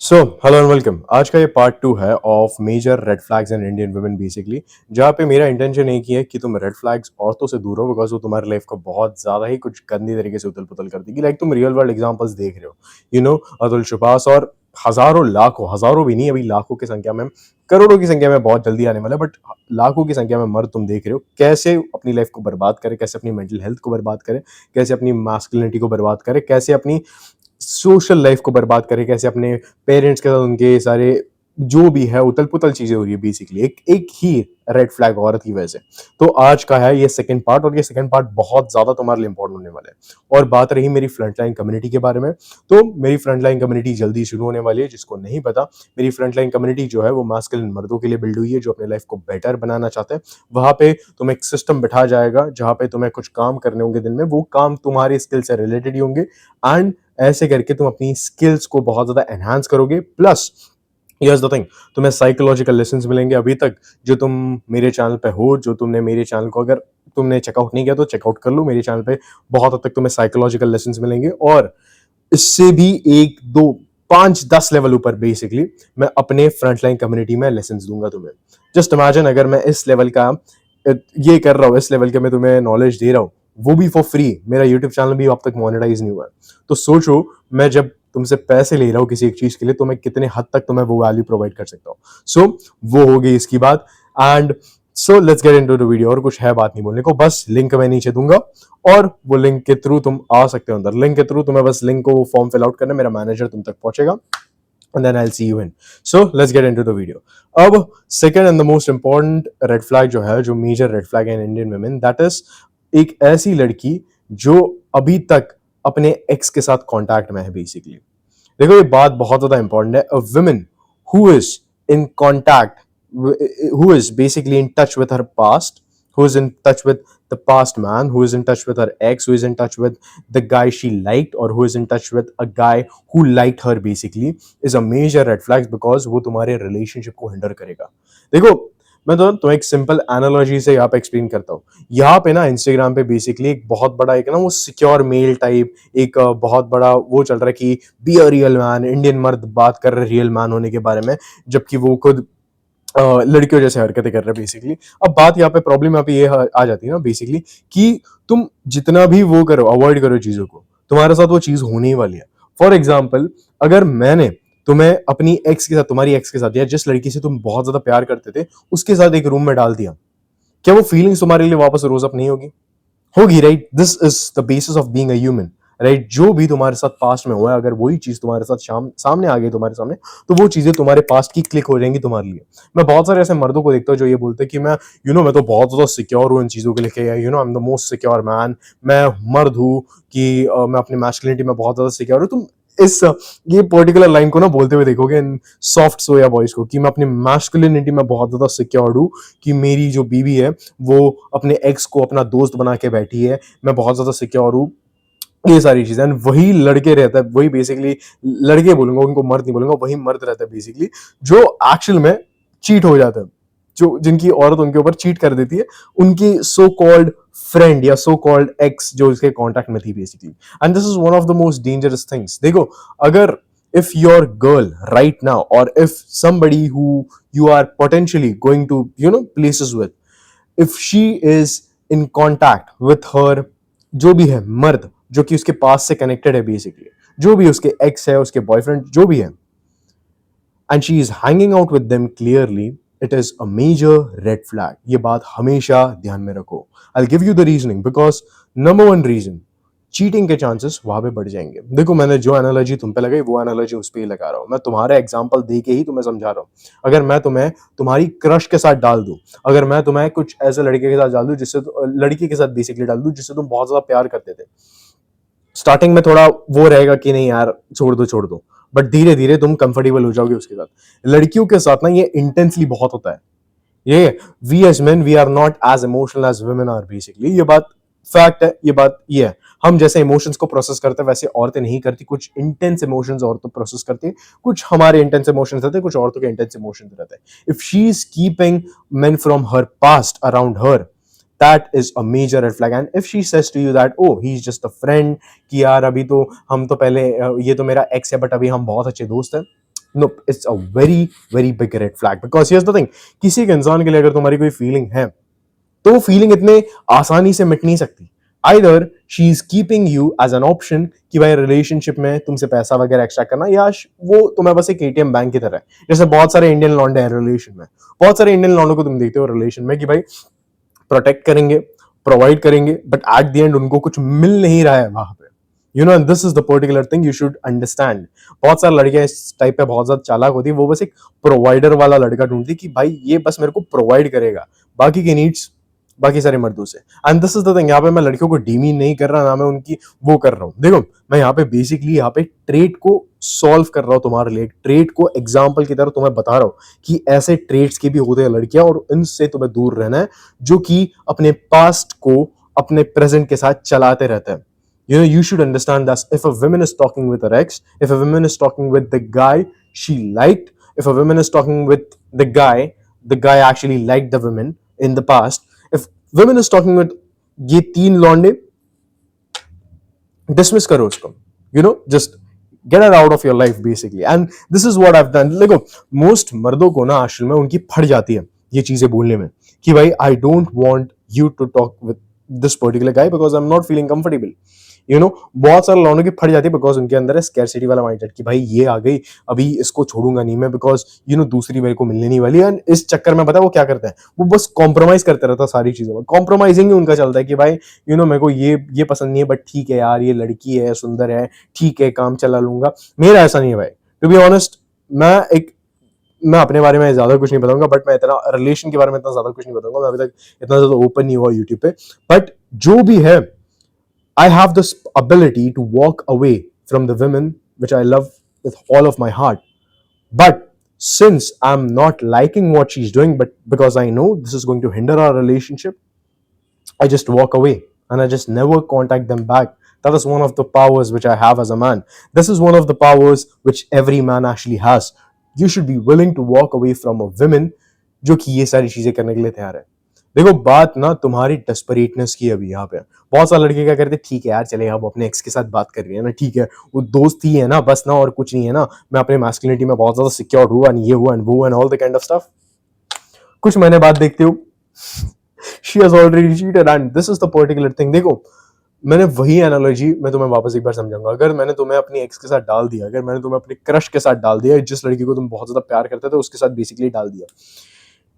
So hello and welcome. आज का ये पार्ट 2 है of major red flags in Indian women basically, जहाँ पे मेरा इंटेंशन एक ही है कि तुम रेड फ्लैग्स औरतों से दूर हो बिकॉज वो तुम्हारी लाइफ को बहुत ज्यादा ही कुछ गंदी तरीके से उथल पुथल कर देगी। लाइक तुम रियल वर्ल्ड एग्जांपल्स देख रहे हो, अतुल शुभास और हजारों लाखों, हजारों भी नहीं, अभी लाखों की संख्या में, करोड़ों की संख्या में बहुत जल्दी आने वाला है, बट लाखों की संख्या में मर्द तुम देख रहे हो कैसे अपनी लाइफ को बर्बाद करे, कैसे अपनी मेंटल हेल्थ को बर्बाद करे, कैसे अपनी मास्कुलिनिटी को बर्बाद करे, कैसे अपनी सोशल लाइफ को बर्बाद करे, कैसे अपने पेरेंट्स के साथ उनके सारे जो भी है उतल पुतल चीजें हो रही है बेसिकली एक एक ही रेड फ्लैग औरत की वजह से। तो आज का है ये सेकंड पार्ट, और ये सेकंड पार्ट बहुत ज्यादा तुम्हारे लिए इंपॉर्टेंट होने वाला है। और बात रही मेरी फ्रंटलाइन कम्युनिटी के बारे में, तो मेरी फ्रंटलाइन कम्युनिटी जल्दी शुरू होने वाली है। जिसको नहीं पता, मेरी फ्रंटलाइन कम्युनिटी जो है वो मास्कुलिन मर्दों के लिए बिल्ड हुई है जो अपने लाइफ को बेटर बनाना चाहते हैं। वहां पे तुम्हें एक सिस्टम बिठा जाएगा जहां पे तुम्हें कुछ काम करने होंगे दिन में, वो काम तुम्हारे स्किल से रिलेटेड ही होंगे, एंड ऐसे करके तुम अपनी स्किल्स को बहुत ज्यादा एनहांस करोगे। प्लस हियर्स द थिंग, तुम्हें साइकोलॉजिकल लेसन्स मिलेंगे। अभी तक जो तुम मेरे चैनल पे हो, जो तुमने मेरे चैनल को अगर तुमने चेकआउट नहीं किया तो चेकआउट कर लो, मेरे चैनल पे बहुत हद तक तुम्हें साइकोलॉजिकल लेसन्स मिलेंगे। और इससे भी एक दो 5-10 लेवल ऊपर बेसिकली मैं अपने फ्रंटलाइन कम्युनिटी में लेसन्स दूंगा तुम्हें। जस्ट इमेजिन, अगर मैं इस लेवल का ये कर रहा हूँ, इस लेवल के मैं तुम्हें नॉलेज दे रहा हूँ, वो भी फॉर फ्री। मेरा यूट्यूब चैनल भी अब तक मोनेटाइज नहीं हुआ है। तो सोचो, मैं जब तुमसे पैसे ले रहा हूँ किसी एक चीज के लिए, तो मैं कितने हद तक तुम्हें वो वैल्यू प्रोवाइड कर सकता हूँ। सो वो हो गई इसकी बात। And so let's get into the video. और कुछ है बात नहीं बोलने को, बस लिंक मैं नीचे दूंगा और वो लिंक के थ्रू तुम आ सकते हो अंदर। लिंक के थ्रू तुम्हें बस लिंक को फॉर्म फिल आउट करना, मेरा मैनेजर तुम तक पहुंचेगा, and then I'll see you in. So let's get into the video. अब second and the most important red flag जो है, जो major red flag है in Indian women, that is एक ऐसी लड़की जो अभी तक अपने एक्स के साथ कांटेक्ट में है बेसिकली। देखो, ये बात बहुत ज्यादा इंपॉर्टेंट है। A woman who is in contact, who is basically in touch with her past, who is in touch with the past man, who is in touch with her ex, who is in touch with the guy she liked, or who is in touch with a guy who liked her basically, is a major red flag because वो तुम्हारे relationship को hinder करेगा। देखो, मैं तो एक simple analogy से यहाँ पे एक्सप्लेन करता हूँ। यहाँ पे ना इंस्टाग्राम पे बेसिकली एक बहुत बड़ा एक ना वो सिक्योर मेल टाइप एक बहुत बड़ा वो चल रहा है कि be a real man. Indian मर्द बात कर रहे रियल मैन होने के बारे में, जबकि वो खुद लड़कियों जैसे हरकतें कर रहे हैं बेसिकली। अब बात यहाँ पे प्रॉब्लम यहाँ पे ये आ जाती है ना बेसिकली, कि तुम जितना भी वो करो, अवॉइड करो चीजों को, तुम्हारे साथ वो चीज होने ही वाली है। फॉर एग्जाम्पल, अगर मैंने तुम्हें अपनी एक्स के साथ, तुम्हारी एक्स के साथ, या जिस लड़की से तुम बहुत ज्यादा प्यार करते थे उसके साथ एक रूम में डाल दिया, क्या वो फीलिंग्स तुम्हारे लिए वापस रोज अप नहीं होगी? होगी, right? This is the basis of being a human, right? जो भी तुम्हारे साथ पास्ट में हुआ है, अगर वही चीज तुम्हारे साथ सामने आ गई तुम्हारे सामने, तो वो चीजें तुम्हारे पास्ट की क्लिक हो जाएंगी तुम्हारे लिए। मैं बहुत सारे ऐसे मर्दों को देखता हूँ जो ये बोलते हैं कि मैं मैं तो बहुत ज्यादा सिक्योर हूँ इन चीजों के लेके, I am the most secure man, मैं मर्द हूँ कि मैं अपनी मैस्कुलिनिटी में बहुत ज्यादा सिक्योर हूँ। तुम इस ये पर्टिकुलर लाइन को ना बोलते हुए देखोगे इन सॉफ्ट सोया बॉयज को, कि मैं अपनी मैस्कुलिनिटी में बहुत ज्यादा सिक्योर हूँ, कि मेरी जो बीवी है वो अपने एक्स को अपना दोस्त बना के बैठी है, मैं बहुत ज्यादा सिक्योर हूँ, ये सारी चीजें। वही लड़के रहता है, वही बेसिकली लड़के बोलूंगा, उनको मर्द नहीं बोलूंगा, वही मर्द रहता है बेसिकली जो एक्चुअल में चीट हो जाता है, जो जिनकी औरत उनके ऊपर चीट कर देती है, उनकी सो कॉल्ड फ्रेंड या सो कॉल्ड एक्स जो उसके कांटेक्ट में थी basically. And this is one of the most dangerous things. देखो, अगर if your girl right now, or if somebody who you are potentially going to places with, if she is in contact with her जो भी है मर्द जो कि उसके पास से कनेक्टेड है बेसिकली, जो भी उसके एक्स है, उसके बॉयफ्रेंड जो भी है, and she is hanging out with them clearly, it is a major red flag. ये बात हमेशा ध्यान में रखो। I give you the reasoning, because number one reason, cheating के चांसेस वहां पे बढ़ जाएंगे। देखो, मैंने जो एनालॉजी तुम पे लगाई वो एनालॉजी उस पे ही लगा रहा हूं। मैं तुम्हारा एग्जांपल दे के ही तुम्हें समझा रहा हूं। अगर मैं तुम्हें तुम्हारी क्रश के साथ डाल दूं, अगर मैं तुम्हें कुछ ऐसे लड़के के साथ डाल दूं जिससे लड़की के साथ बेसिकली डाल दूं जिससे तुम बहुत ज्यादा प्यार करते थे, स्टार्टिंग में थोड़ा वो रहेगा कि नहीं यार छोड़ दो छोड़ दो, बट धीरे धीरे तुम कंफर्टेबल हो जाओगे उसके साथ। लड़कियों के साथ ना ये इंटेंसली बहुत होता है। ये we as men we are not as emotional as women are basically. ये बात फैक्ट है, ये बात ये है। हम जैसे इमोशंस को प्रोसेस करते हैं वैसे औरतें नहीं करती। कुछ इंटेंस इमोशंस औरतें प्रोसेस करती है, कुछ हमारे इंटेंस इमोशंस रहते हैं, कुछ औरतों के इंटेंस इमोशंस रहते हैं। If she is keeping men from her past around her, that is a major red flag. And if she says to you that oh he's just a friend, कि यार अभी तो हम तो पहले ये तो मेरा एक्स है बट अभी हम बहुत अच्छे दोस्त हैं, no, it's a very very big red flag, because here's the thing, किसी एक इंसान के लिए अगर तुम्हारी कोई फीलिंग है तो वो फीलिंग इतने आसानी से मिट नहीं सकती। Either she is keeping you as an option कि भाई रिलेशनशिप में तुमसे पैसा वगैरह एक्स्ट्रा करना, या वो तुम्हें बस एक एटीएम बैंक की तरह है। जैसे बहुत सारे इंडियन लॉन्डे हैं रिलेशन में, बहुत सारे इंडियन लॉन्डो को तुम देखते हो रिलेशन में कि भाई प्रोटेक्ट करेंगे, प्रोवाइड करेंगे, बट एट द एंड उनको कुछ मिल नहीं रहा है वहां पे। You know, this is the particular thing you should understand. बहुत सारे लड़कियां इस टाइप पे बहुत ज्यादा चालाक होती है, वो बस एक प्रोवाइडर वाला लड़का ढूंढती कि भाई ये बस मेरे को प्रोवाइड करेगा, बाकी की नीड्स बाकी सारे मर्दों से। And this is the thing, यहाँ पे मैं लड़कियों को डीमीन नहीं कर रहा, ना मैं उनकी वो कर रहा हूँ। देखो, मैं यहाँ पे बेसिकली यहाँ पे ट्रेट को सॉल्व कर रहा हूँ तुम्हारे लिए, ट्रेट को एग्जाम्पल की तरह तुम्हें बता रहा हूँ कि ऐसे ट्रेट्स के भी होते हैं लड़कियां, और इनसे तुम्हें दूर रहना है, जो कि अपने पास्ट को अपने प्रेजेंट के साथ चलाते रहते हैं। You know, you should understand that if a woman is talking with her ex, if a woman is talking with the guy she liked, if a woman is talking with the guy actually liked the woman in the past, if women is talking with ये तीन लौंडे, dismiss करो उसको, you know, just get it out of your life basically. And this is what I have done. देखो, most मर्दों को ना आश्रम में उनकी फट जाती है ये चीजें बोलने में कि भाई I don't want you to talk with this particular guy because I am not feeling comfortable. You know, बहुत सारे लौंडों की फट जाती है बिकॉज उनके अंदर है स्कैरसिटी वाला माइंडसेट कि भाई ये आ गई, अभी इसको छोड़ूंगा नहीं मैं, बिकॉज यू नो दूसरी मेरे को मिलने नहीं वाली। एंड इस चक्कर में पता है वो क्या करते हैं, वो बस कॉम्प्रोमाइज करते रहता है सारी चीजों में। कॉम्प्रोमाइजिंग ही उनका चलता है कि भाई यू नो मेरे को ये पसंद नहीं है, बट ठीक है यार, ये लड़की है, सुंदर है, ठीक है, काम चला लूंगा। मेरा ऐसा नहीं है भाई, टू बी ऑनेस्ट। मैं अपने बारे में ज्यादा कुछ नहीं बताऊंगा, बट मैं इतना रिलेशन के बारे में इतना ज्यादा कुछ नहीं बताऊंगा, मैं अभी तक इतना ज्यादा ओपन नहीं हुआ यूट्यूब पे। बट जो भी है, I have this ability to walk away from the women which I love with all of my heart. But since I'm not liking what she's doing, but because I know this is going to hinder our relationship, I just walk away and I just never contact them back. That is one of the powers which I have as a man. This is one of the powers which every man actually has. You should be willing to walk away from a woman जो कि ये सारी चीजें करने के लिए तैयार है। देखो, बात ना तुम्हारी डेस्परेटनेस की अभी यहाँ पे। बहुत सारे लड़के क्या करते हैं, ठीक है यार चले, अब अपने एक्स के साथ बात कर रही है ना, ठीक है, वो दोस्त ही है ना बस ना, और कुछ नहीं है ना, मैं अपने मैस्कुलिनिटी में बहुत ज्यादा सिक्योर हुआ, ये हुआ एंड वो and all the kind of stuff. कुछ महीने बाद देखते हो she has already cheated, and this is the particular thing. देखो, मैंने वही एनालॉजी मैं तुम्हें वापस एक बार समझाऊंगा। अगर मैंने तुम्हें अपनी एक्स के साथ डाल दिया, अगर मैंने तुम्हें अपने क्रश के साथ डाल दिया, जिस लड़की को तुम बहुत ज्यादा प्यार करते थे उसके साथ बेसिकली डाल दिया,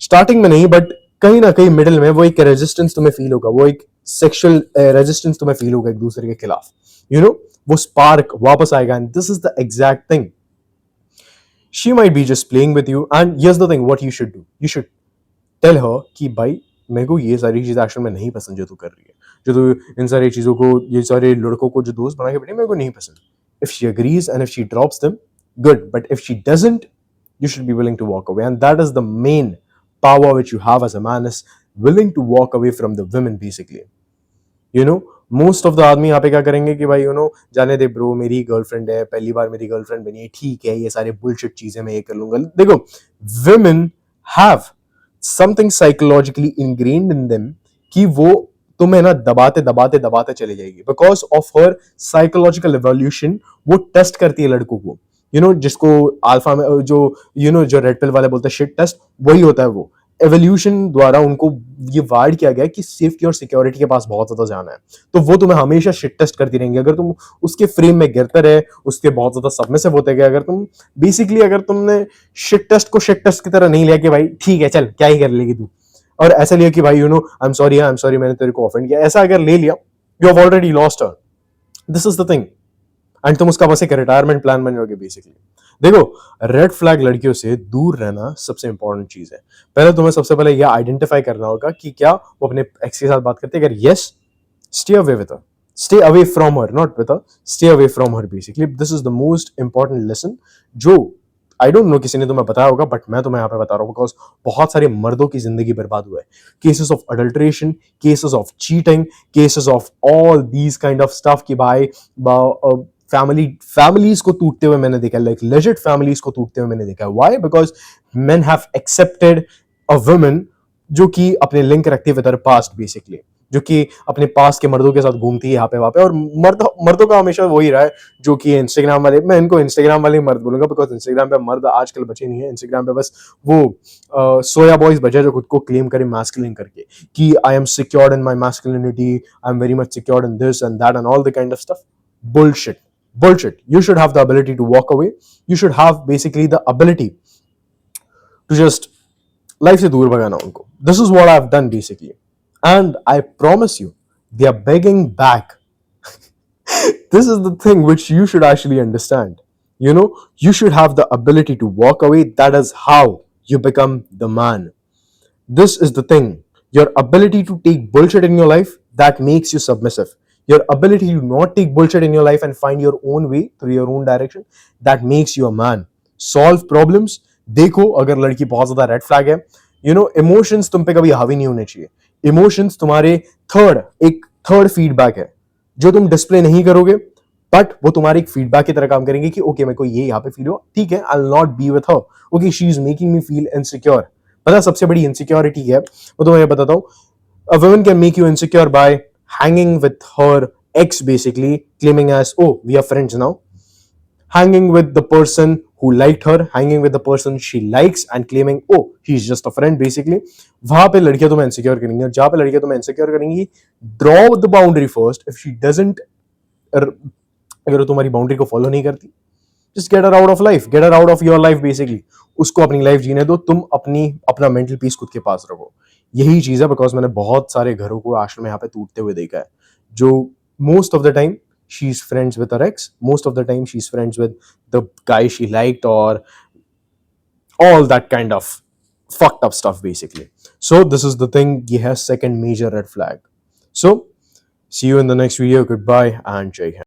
स्टार्टिंग में नहीं बट कहीं ना कहीं मिडिल में, वो एक रेजिस्टेंस तुम्हें फील होगा, वो एक सेक्सुअल रेजिस्टेंस तुम्हें फील होगा एक दूसरे के खिलाफ। यू नो, वो स्पार्क वापस आएगा, and this is the exact thing. She might be just playing with you, and here's the thing, what you should do, you should tell her कि भाई मेरे को ये सारी चीजें एक्चुअल में नहीं पसंद जो तू कर रही है, जो तू इन सारी चीजों को, ये सारे लड़कों को जो दोस्त बना के बैठी, मेरे को नहीं पसंद। If she agrees and if she drops them, good, but if she doesn't, you should be willing to walk away, and that is the main power which you have as a man, is willing to walk away from the women basically. You know, most of the आदमी यहाँ पे क्या करेंगे कि भाई you know जाने दे bro, मेरी girlfriend है, पहली बार मेरी गर्लफ्रेंड बनी है, ठीक है, ये सारे बुलशिट चीजें मैं ये कर लूंगा। देखो, women have something psychologically ingrained in them कि वो तुम्हें ना दबाते दबाते दबाते चली जाएगी, because of her psychological evolution. वो टेस्ट करती है लड़कों को, यू नो, जिसको अल्फा में जो यू नो जो रेड पिल वाले बोलते हैं शिट टेस्ट, वही होता है। वो एवोल्यूशन द्वारा उनको ये वार्ड किया गया कि सेफ्टी और सिक्योरिटी के पास बहुत ज्यादा जाना है, तो वो तुम्हें हमेशा शिट टेस्ट करती रहेंगी। अगर तुम उसके फ्रेम में गिरते रहे, उसके बहुत ज्यादा सबमिसिव होते गए, अगर तुम बेसिकली अगर तुमने शिट टेस्ट को शिट टेस्ट की तरह नहीं लिया कि भाई ठीक है चल क्या ही कर लेगी तू, और ऐसा लिया कि भाई you know I am sorry मैंने तेरे को ऑफेंड किया, ऐसा अगर ले लिया, you have already lost her. This is the thing, and तुम उसका बस एक रिटायरमेंट प्लान बन जाओगे बेसिकली। देखो, रेड फ्लैग लड़कियों से दूर रहना सबसे इंपॉर्टेंट चीज है। पहले तुम्हें सबसे पहले यह आइडेंटिफाई करना होगा कि क्या वो अपने एक्स के साथ बात करते हैं। अगर yes, stay away with her, stay away from her, not with her, stay away from her basically. This is the most important lesson जो आई डोंट नो किसी ने तुम्हें बताया होगा, बट मैं तुम्हें यहाँ पे बता रहा हूँ, बिकॉज बहुत सारे मर्दों की जिंदगी बर्बाद हुआ है। Cases of adulteration, cases of cheating, cases of all these kind of stuff कि भाई फैमिलीज को टूटते हुए मैंने देखा, लाइक लेजिट फैमिलीज को टूटते हुए मैंने देखा। Why? Because men have accepted a woman जो कि अपने लिंक रखते हुए पास्ट बेसिकली। जो कि अपने पास के मर्दों के साथ घूमती है यहाँ पे वहाँ पे, और मर्दों का हमेशा वही रहा है जो कि इंस्टाग्राम वाले, मैं इनको इंस्टाग्राम वाले मर्द बोलूंगा बिकॉज इंस्टाग्राम पे मर्द आजकल बचे नहीं है। इंस्टाग्राम पे बस वो सोया बॉयज बचे जो खुद को क्लेम करें मैस्कुलिन करके कि I am secured in my masculinity, I am very much secured in this and that and all the kind of stuff. Bullshit, bullshit. You should have the ability to walk away. You should have basically the ability to just life से दूर भगाना उनको. This is what I've done basically, and I promise you, they are begging back. This is the thing which you should actually understand. You know, you should have the ability to walk away. That is how you become the man. This is the thing. Your ability to take bullshit in your life, that makes you submissive. Your ability to not take bullshit in your life and find your own way through your own direction, that makes you a man. Solve problems. देखो अगर लड़की बहुत ज्यादा red flag है, you know emotions तुम पे कभी हावी नहीं होने चाहिए. इमोशंस तुम्हारे एक थर्ड फीडबैक है जो तुम डिस्प्ले नहीं करोगे, बट वो तुम्हारे एक फीडबैक की तरह काम करेंगे कि ओके मेरे को ये यहाँ पे फील हो, ठीक है, I will not be with her, okay she is making me feel insecure. पता सबसे बड़ी इनसिक्योरिटी है वो तुम्हें बताता हूँ. A woman can make you insecure by hanging with her ex, basically claiming as, oh, we are friends now, hanging with the person who liked her, hanging with the person she likes and claiming, oh, he's just a friend basically. वहां पे लड़कियां तुम्हें insecure करेंगी, और जहां पे लड़कियां तुम्हें insecure करेंगी, draw the boundary first. If she doesn't, अगर वो तुम्हारी बाउंड्री को फॉलो नहीं करती, just get her out of life, get her out of your life basically. उसको अपनी लाइफ जीने दो, तुम अपना मेंटल पीस खुद के पास रखो. यही चीज है, बिकॉज मैंने बहुत सारे घरों को आश्रम में यहाँ पे टूटते हुए देखा है, जो most of the time she is friends with her x, most of the time she is friends with the guy she liked, और all that kind of fucked up stuff basically. So this is the thing, ये है second major red flag. So see you in the next video. Goodbye and jai hind.